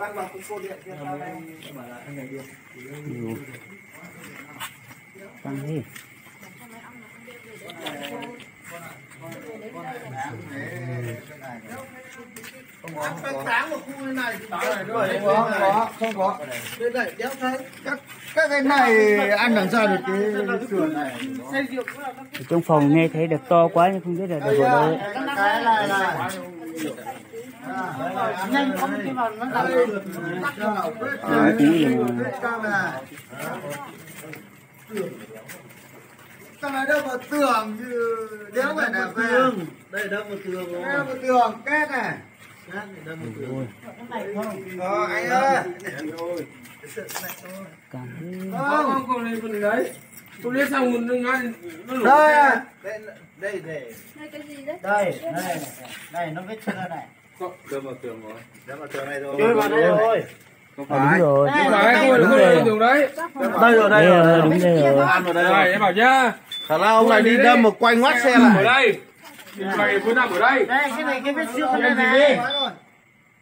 Ăn vào cô điện cho tao đây. Tăng đi. Sáng một khu này không có. Đây này đéo thấy. Các cái này ăn làm sao được cái sườn này. Trong phòng nghe thấy được to quá nhưng không biết là được ở đâu. Cái này là nhanh không cái vào nó là cái này đâu mà tường chứ đéo phải là tường. Đây đâu mà tường. Đây đâu mà tường két này. Két này đâu mà tường. Anh ơi. Không lên đấy. Tôi lên xong một nó đây cái gì đấy? đây nó vết chân này. Đưa vào tường rồi. Đưa vào tường này rồi. Chơi vào đây rồi. Không phải. Đúng rồi. Không phải, không lên tường đấy. Đây rồi, đây rồi. Đúng đây rồi. Ăn vào đây rồi. Em bảo nhá. Thật ra ông này đi đâm một quanh ngoắt xe lại. Ở đây. Mày cứ nằm ở đây. Đây, cái này cái vết xước ở đây này.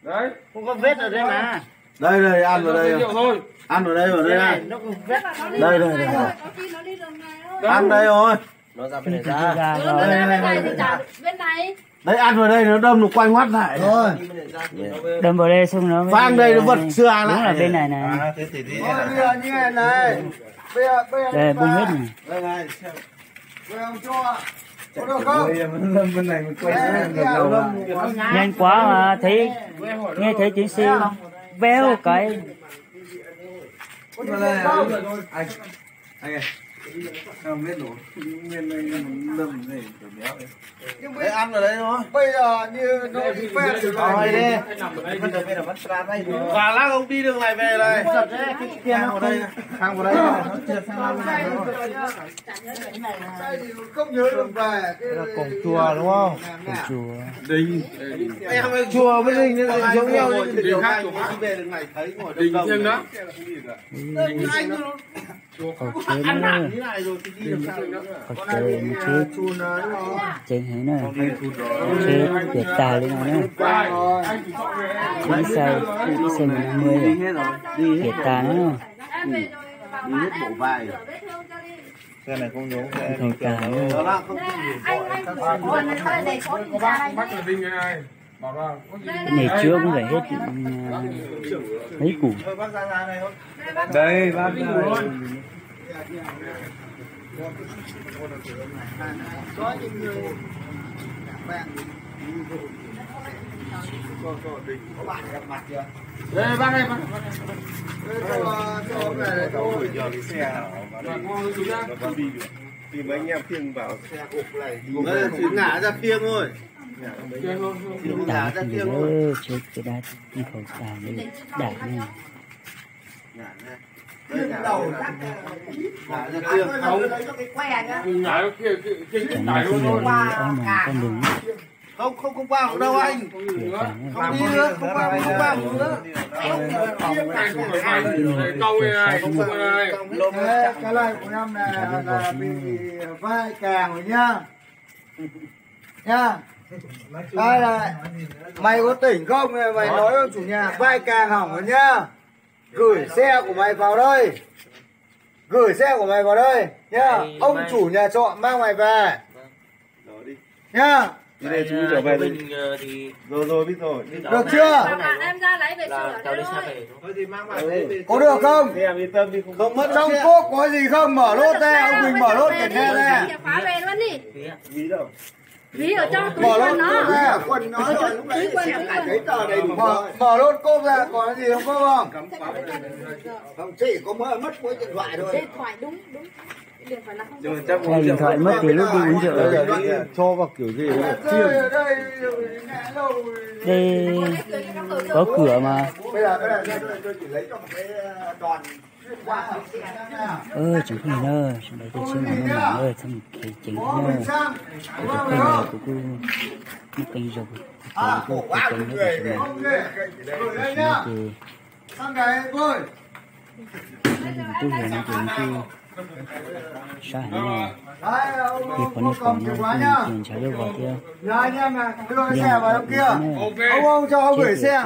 Đấy. Không có vết ở đây mà. Đây, ăn vào đây. Thôi. Ăn vào đây này. Nó có vết. Đây. Ăn đây rồi. Nó ra bên này ra. Bên này. Đấy ăn vào đây nó đâm nó quanh ngoắt lại thôi. Đâm vào đây xong nó phang đây nó vật xưa lại. Đúng là bên này này. Thế thì đi như này này. Đây bung hết này. Đây này. Bây ông cho. Có được không? Bên này mình quay Nhanh quá mà thấy nghe thấy tiếng xe béo cái. Anh không biết nổi nguyên đây đâm này kiểu béo đấy. Ăn ở đây thôi. Bây giờ như nó bị phê thì rồi đi. Và lát ông đi đường này về này. Khang vào đây. Khang vào đây. Không nhớ đường về. Đây là cổng chùa đúng không? Cổng chùa. Đình. Em chùa với đình giống nhau nhưng điều khác đi về đường này thấy ngồi Đình riêng đó. Khẩu chế nữa. Khẩu chế một chế. Chế thế này. Chế tuyệt tài lên nó nữa. Đi xe 50 rồi. Tuyệt tài nữa. đi hết bộ vai rồi. Xe này không nhốn xe Tuyệt tài nữa. Bắt là Đình này. Bảo là Cái này chưa cũng phải hết mấy củ. đây bác ơi. Có những người có bạn gặp mặt chưa? Đây bác ơi bác. Cho về thôi. Giờ cái xe tìm anh em khiêng vào Xe cục này chỉ ngã ra khiêng thôi. Đá thì đỡ chơi cái đá đi khẩu tàn đi đá này. Đầu ngã ra khiêng không nhảy kia tải luôn thôi. Con đường không vào đâu anh. Không đi nữa, không vào nữa. Anh không phải vai câu này không phải này. Cái này của em là bị vai càng rồi nhá. Nhá. Đây này. Mày có tỉnh không? Mày nói với chủ nhà vai càng hỏng rồi nhá. Gửi xe của mày vào đây. Gửi xe của mày vào đây nhá. Ông chủ nhà trọ mang mày về. Nhá. đi đây chú trở về thì rồi biết rồi. Được chưa? Em ra lấy về sửa thôi. Có được không? Em yên tâm đi Không mất trong cốp có gì không? Mở lốt ra, ông Bình mở lốt kiểm tra ra. Khóa về luôn đi. ví đâu. Ví ở trong túi Mở quần lốt nó. ra, quần nó rồi lúc đấy xem lại giấy tờ đầy đủ. Mở lốt cốp ra có gì không có không? Không chỉ có mất mỗi điện thoại thôi. Điện thoại đúng. Điện thoại là không. Cái điện thoại mất thì lúc đi uống rượu. Cho vào kiểu gì đấy. Đây có cửa mà. Bây giờ tôi chỉ lấy cho một cái đòn. Chẳng không nữa, trong đấy tôi xin làm nó ơi, xong cái chính nữa. Cái này cũng một kênh rồi. Cái kênh nữa thì Sang cái tôi. tôi hiểu nó chuyện khi sai này Đấy, thì ông còn những cầm chìa khóa nhá. tiền trả được vào kia Nhờ anh em này, đưa cái xe vào trong kia. Ok. Ông cho ông gửi xe.